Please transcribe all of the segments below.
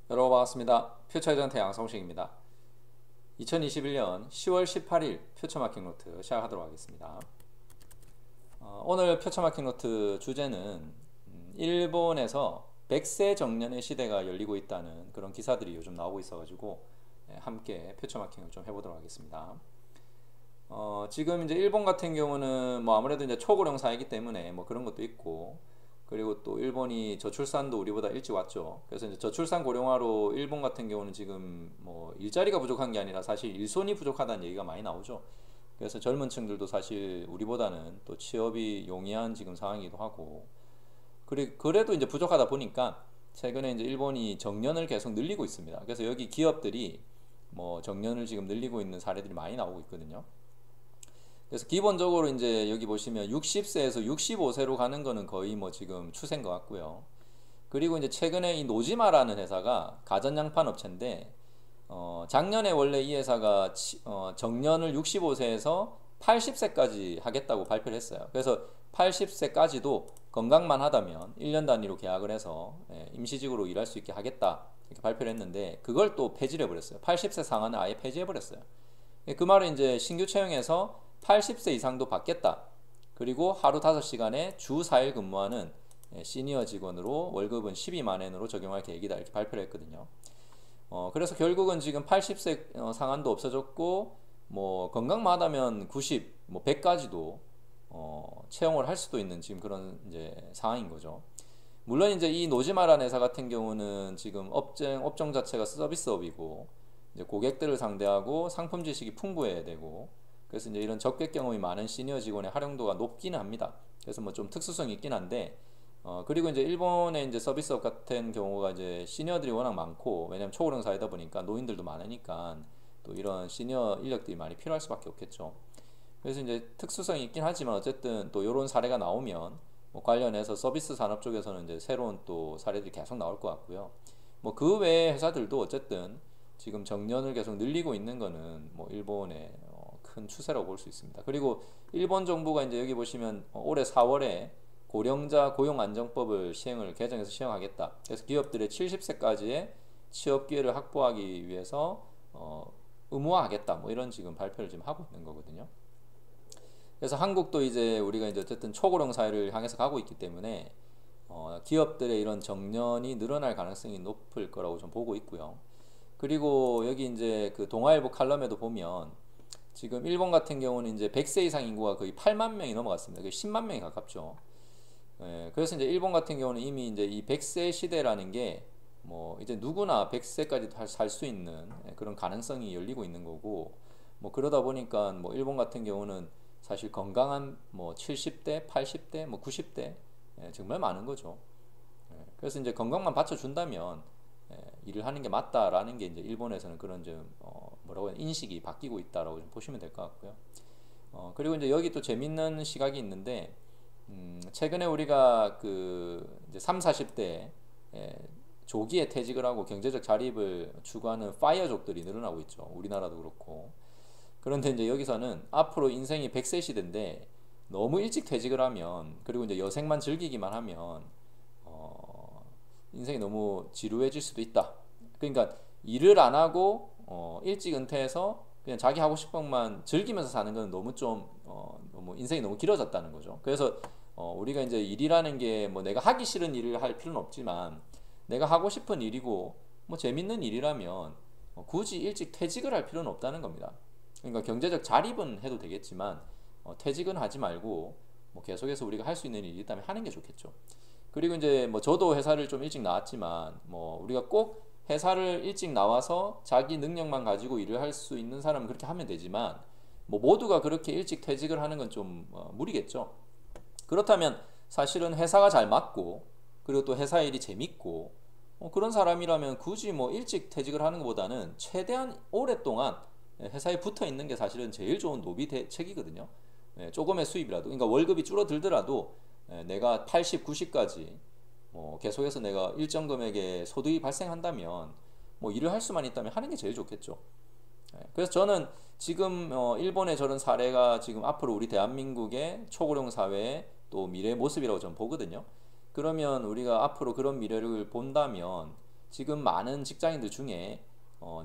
여러분 반갑습니다. 퓨처에전트 양성식입니다. 2021년 10월 18일 퓨처마킹 노트 시작하도록 하겠습니다. 오늘 퓨처마킹 노트 주제는 일본에서 100세 정년의 시대가 열리고 있다는 그런 기사들이 요즘 나오고 있어가지고 함께 퓨처마킹을 좀 해보도록 하겠습니다. 지금 이제 일본 같은 경우는 뭐 아무래도 이제 초고령 사회이기 때문에 뭐 그런 것도 있고, 그리고 또 일본이 저출산도 우리보다 일찍 왔죠. 그래서 이제 저출산 고령화로 일본 같은 경우는 지금 뭐 일자리가 부족한 게 아니라 사실 일손이 부족하다는 얘기가 많이 나오죠. 그래서 젊은 층들도 사실 우리보다는 또 취업이 용이한 지금 상황이기도 하고, 그래도 이제 부족하다 보니까 최근에 이제 일본이 정년을 계속 늘리고 있습니다. 그래서 여기 기업들이 뭐 정년을 지금 늘리고 있는 사례들이 많이 나오고 있거든요. 그래서 기본적으로 이제 여기 보시면 60세에서 65세로 가는 거는 거의 뭐 지금 추세인 것 같고요. 그리고 이제 최근에 이 노지마라는 회사가 가전양판 업체인데, 작년에 원래 이 회사가 정년을 65세에서 80세까지 하겠다고 발표를 했어요. 그래서 80세까지도 건강만 하다면 1년 단위로 계약을 해서 임시직으로 일할 수 있게 하겠다 이렇게 발표를 했는데, 그걸 또 폐지를 해버렸어요. 80세 상한을 아예 폐지해버렸어요. 그 말은 이제 신규 채용에서 80세 이상도 받겠다. 그리고 하루 5시간에 주 4일 근무하는 시니어 직원으로 월급은 12만 엔으로 적용할 계획이다 이렇게 발표를 했거든요. 그래서 결국은 지금 80세 상한도 없어졌고, 뭐 건강만 하다면 90, 뭐 100까지도 채용을 할 수도 있는 지금 그런 이제 상황인 거죠. 물론 이제 이 노지마라는 회사 같은 경우는 지금 업종 자체가 서비스업이고, 이제 고객들을 상대하고 상품 지식이 풍부해야 되고, 그래서 이제 이런 적객 경험이 많은 시니어 직원의 활용도가 높기는 합니다. 그래서 뭐 좀 특수성이 있긴 한데, 그리고 이제 일본의 이제 서비스업 같은 경우가 이제 시니어들이 워낙 많고, 왜냐면 초고령 사회다 보니까 노인들도 많으니까 또 이런 시니어 인력들이 많이 필요할 수밖에 없겠죠. 그래서 이제 특수성이 있긴 하지만 어쨌든 또 이런 사례가 나오면 뭐 관련해서 서비스 산업 쪽에서는 이제 새로운 또 사례들이 계속 나올 것 같고요. 뭐 그 외의 회사들도 어쨌든 지금 정년을 계속 늘리고 있는 거는 뭐 일본의 큰 추세라고 볼 수 있습니다. 그리고 일본 정부가 이제 여기 보시면 올해 4월에 고령자 고용안정법을 개정해서 시행하겠다. 그래서 기업들의 70세까지의 취업 기회를 확보하기 위해서 의무화하겠다. 뭐 이런 지금 발표를 지금 하고 있는 거거든요. 그래서 한국도 이제 우리가 이제 어쨌든 초고령 사회를 향해서 가고 있기 때문에 기업들의 이런 정년이 늘어날 가능성이 높을 거라고 좀 보고 있고요. 그리고 여기 이제 그 동아일보 칼럼에도 보면 지금 일본 같은 경우는 이제 100세 이상 인구가 거의 8만 명이 넘어갔습니다. 거의 10만 명이 가깝죠. 그래서 이제 일본 같은 경우는 이미 이제 이 100세 시대라는 게 뭐 이제 누구나 100세까지도 살 수 있는 그런 가능성이 열리고 있는 거고, 뭐 그러다 보니까 뭐 일본 같은 경우는 사실 건강한 뭐 70대, 80대, 뭐 90대 정말 많은 거죠. 그래서 이제 건강만 받쳐준다면 일을 하는 게 맞다라는 게 이제 일본에서는 그런 좀 뭐라고 해야 인식이 바뀌고 있다라고 좀 보시면 될 것 같고요. 그리고 이제 여기 또 재밌는 시각이 있는데, 최근에 우리가 그 이제 3, 40대 조기에 퇴직을 하고 경제적 자립을 추구하는 파이어족들이 늘어나고 있죠. 우리나라도 그렇고. 그런데 이제 여기서는 앞으로 인생이 100세 시대인데 너무 일찍 퇴직을 하면, 그리고 이제 여생만 즐기기만 하면 인생이 너무 지루해질 수도 있다. 그러니까 일을 안 하고 일찍 은퇴해서 그냥 자기 하고 싶은 것만 즐기면서 사는 건 너무 좀 너무 인생이 너무 길어졌다는 거죠. 그래서 우리가 이제 일이라는 게 뭐 내가 하기 싫은 일을 할 필요는 없지만, 내가 하고 싶은 일이고 뭐 재밌는 일이라면 굳이 일찍 퇴직을 할 필요는 없다는 겁니다. 그러니까 경제적 자립은 해도 되겠지만 퇴직은 하지 말고 뭐 계속해서 우리가 할 수 있는 일이 있다면 하는 게 좋겠죠. 그리고 이제 뭐 저도 회사를 좀 일찍 나왔지만, 뭐 우리가 꼭 회사를 일찍 나와서 자기 능력만 가지고 일을 할 수 있는 사람은 그렇게 하면 되지만, 뭐 모두가 그렇게 일찍 퇴직을 하는 건 좀 무리겠죠. 그렇다면 사실은 회사가 잘 맞고, 그리고 또 회사 일이 재밌고 그런 사람이라면 굳이 뭐 일찍 퇴직을 하는 것보다는 최대한 오랫동안 회사에 붙어 있는 게 사실은 제일 좋은 노비 대책이거든요. 조금의 수입이라도, 그러니까 월급이 줄어들더라도 내가 80, 90까지 계속해서 내가 일정 금액의 소득이 발생한다면 뭐 일을 할 수만 있다면 하는 게 제일 좋겠죠. 그래서 저는 지금 일본의 저런 사례가 지금 앞으로 우리 대한민국의 초고령 사회의 또 미래의 모습이라고 저는 보거든요. 그러면 우리가 앞으로 그런 미래를 본다면 지금 많은 직장인들 중에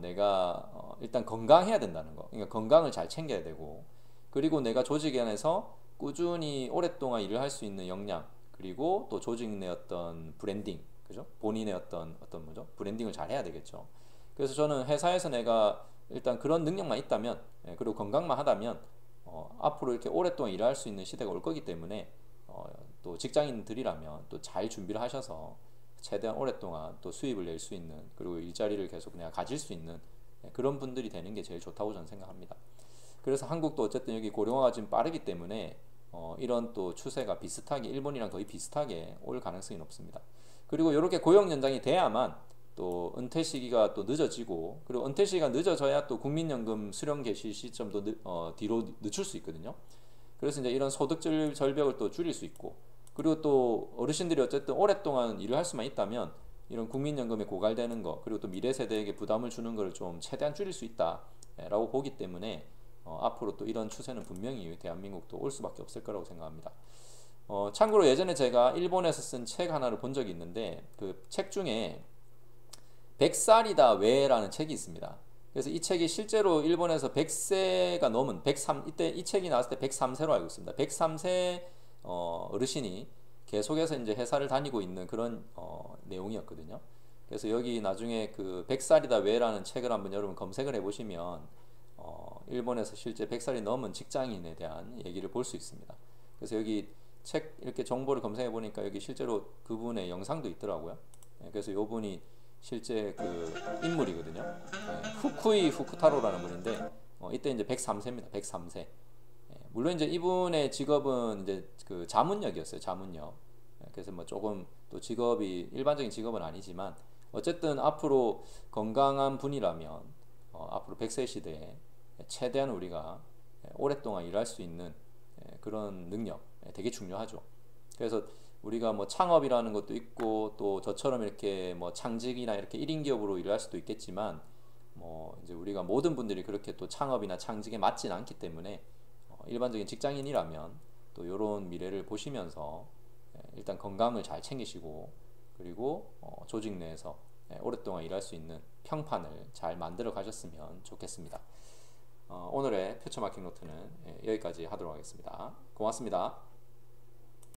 내가 일단 건강해야 된다는 거. 그러니까 건강을 잘 챙겨야 되고, 그리고 내가 조직 안에서 꾸준히 오랫동안 일을 할 수 있는 역량, 그리고 또 조직 내 어떤 브랜딩, 그죠? 본인의 어떤 뭐죠? 브랜딩을 잘 해야 되겠죠. 그래서 저는 회사에서 내가 일단 그런 능력만 있다면, 그리고 건강만 하다면 앞으로 이렇게 오랫동안 일할 수 있는 시대가 올 거기 때문에 또 직장인들이라면 또 잘 준비를 하셔서 최대한 오랫동안 또 수입을 낼 수 있는, 그리고 일자리를 계속 내가 가질 수 있는 그런 분들이 되는 게 제일 좋다고 저는 생각합니다. 그래서 한국도 어쨌든 여기 고령화가 지금 빠르기 때문에 이런 또 추세가 비슷하게, 일본이랑 거의 비슷하게 올 가능성이 높습니다. 그리고 이렇게 고용 연장이 돼야만 또 은퇴 시기가 또 늦어지고, 그리고 은퇴 시기가 늦어져야 또 국민연금 수령 개시 시점도 뒤로 늦출 수 있거든요. 그래서 이제 이런 소득 절벽을 또 줄일 수 있고, 그리고 또 어르신들이 어쨌든 오랫동안 일을 할 수만 있다면 이런 국민연금에 고갈되는 거, 그리고 또 미래 세대에게 부담을 주는 것을 좀 최대한 줄일 수 있다라고 보기 때문에 앞으로 또 이런 추세는 분명히 대한민국도 올 수밖에 없을 거라고 생각합니다. 참고로 예전에 제가 일본에서 쓴 책 하나를 본 적이 있는데, 그 책 중에 100살이다 왜라는 책이 있습니다. 그래서 이 책이 실제로 일본에서 100세가 넘은 103, 이때 이 책이 나왔을 때 103세로 알고 있습니다. 103세 어르신이 계속해서 이제 회사를 다니고 있는 그런 내용이었거든요. 그래서 여기 나중에 그 100살이다 왜라는 책을 한번 여러분 검색을 해보시면 일본에서 실제 100살이 넘은 직장인에 대한 얘기를 볼 수 있습니다. 그래서 여기 책 이렇게 정보를 검색해 보니까 여기 실제로 그분의 영상도 있더라고요. 그래서 요 분이 실제 그 인물이거든요. 후쿠이 후쿠타로라는 분인데 이때 이제 103세입니다. 103세. 물론 이제 이분의 직업은 이제 그 자문역이었어요. 자문역. 그래서 뭐 조금 또 직업이 일반적인 직업은 아니지만 어쨌든 앞으로 건강한 분이라면 앞으로 100세 시대에 최대한 우리가 오랫동안 일할 수 있는 그런 능력 되게 중요하죠. 그래서 우리가 뭐 창업이라는 것도 있고, 또 저처럼 이렇게 뭐 창직이나 이렇게 1인 기업으로 일할 수도 있겠지만, 뭐 이제 우리가 모든 분들이 그렇게 또 창업이나 창직에 맞지는 않기 때문에 일반적인 직장인이라면 또 이런 미래를 보시면서 일단 건강을 잘 챙기시고, 그리고 조직 내에서 오랫동안 일할 수 있는 평판을 잘 만들어 가셨으면 좋겠습니다. 오늘의 퓨처마킹 노트는 여기까지 하도록 하겠습니다. 고맙습니다.